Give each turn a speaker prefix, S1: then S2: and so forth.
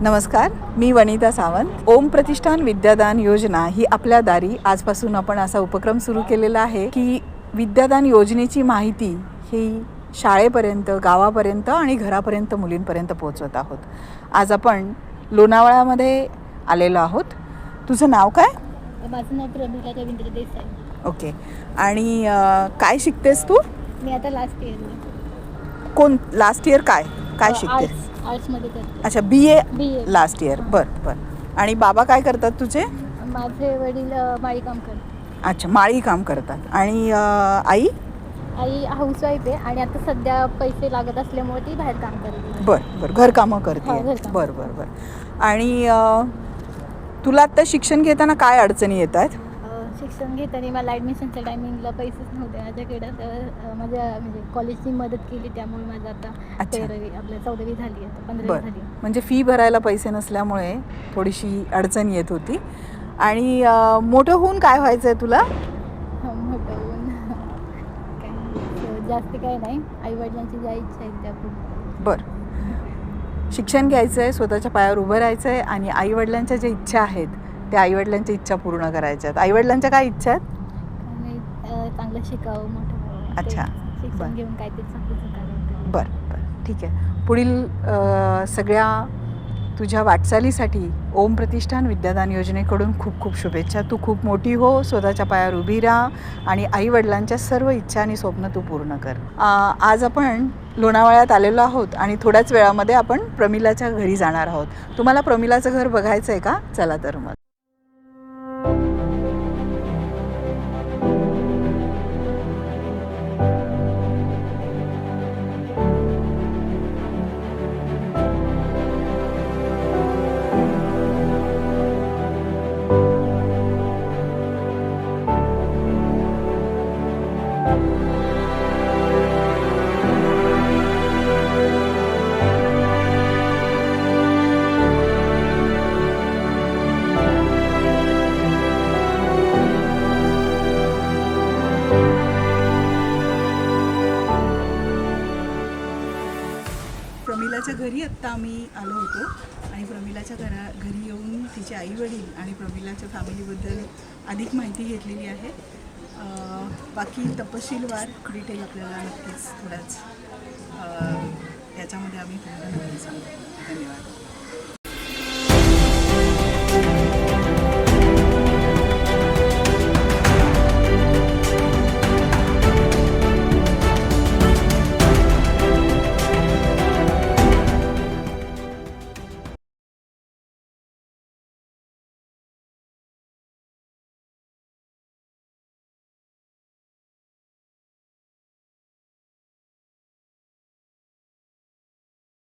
S1: नमस्कार, मी वनिता सावंत. ओम प्रतिष्ठान विद्यादान योजना ही आपल्या दारी आजपासून आपण असा उपक्रम सुरू केलेला आहे की विद्यादान योजनेची माहिती ही शाळेपर्यंत, गावापर्यंत आणि घरापर्यंत मुलींपर्यंत पोहोचवत आहोत. आज आपण लोणावळ्यामध्ये आलेलो आहोत. तुझं नाव काय?
S2: माझं नाव प्रमिला रवींद्र देसाई.
S1: ओके. आणि काय शिकतेस तू?
S2: मी आता लास्ट इयरला.
S1: कोण लास्ट इयर? काय काय शिकते?
S2: आर्ट्समध्ये करते.
S1: अच्छा, BA
S2: BA
S1: लास्ट इयर. बरं. आणि बाबा काय करतात तुझे?
S2: माझे वडील माळी काम करतात.
S1: अच्छा, माळी काम करतात. आणि आई?
S2: आई हाऊसवाईफ आहे आणि आता सध्या पैसे लागत असल्यामुळे ती बाहेर काम करते.
S1: बरं, घरकामं करते.
S2: घरकाम.
S1: बरं. आणि तुला आत्ता शिक्षण घेताना काय अडचणी येत आहेत?
S2: शिक्षण घेताना मला ॲडमिशनच्या टायमिंगला पैसेच नव्हते माझ्याकडं. तर माझ्या म्हणजे कॉलेजची मदत केली, त्यामुळे माझं आता 14वी झाली, आता 15वी झाली.
S1: म्हणजे फी भरायला पैसे नसल्यामुळे थोडीशी अडचण येत होती. आणि मोठं होऊन काय व्हायचं आहे तुला?
S2: मोठं होऊन जास्त काय नाही, आईवडिलांची ज्या इच्छा आहेत त्या पूर्ण.
S1: बरं, शिक्षण घ्यायचं आहे, स्वतःच्या पायावर उभं राहायचं आहे आणि आईवडिलांच्या ज्या इच्छा आहेत त्या आईवडिलांच्या इच्छा पूर्ण करायच्या आहेत. आईवडिलांच्या काय इच्छा आहेत?
S2: चांगलं शिकावं, मोठं व्हावं.
S1: अच्छा.
S2: शिक्षण घेऊन काहीतरी चांगलं करावं.
S1: बरं, ठीक आहे. पुढील सगळ्या तुझ्या वाटचालीसाठी ओम प्रतिष्ठान विद्यादान योजनेकडून खूप खूप शुभेच्छा. तू खूप मोठी हो, स्वतःच्या पायावर उभी राहा आणि आईवडिलांच्या सर्व इच्छा आणि स्वप्न तू पूर्ण कर. आज आपण लोणावळ्यात आलेलो आहोत आणि थोड्याच वेळामध्ये आपण प्रमिलाच्या घरी जाणार आहोत. तुम्हाला प्रमिलाचं घर बघायचं आहे का? चला तर मग. प्रमिलाच्या घरी आत्ता आम्ही आलो होतो आणि प्रमिलाच्या घरी येऊन तिचे आईवडील आणि प्रमिलाच्या फॅमिलीबद्दल अधिक माहिती घेतलेली आहे. बाकी तपशीलवार डिटेल आपल्याला नक्कीच थोड्याच याच्यामध्ये आम्ही तुम्हाला नक्की सांगू. धन्यवाद.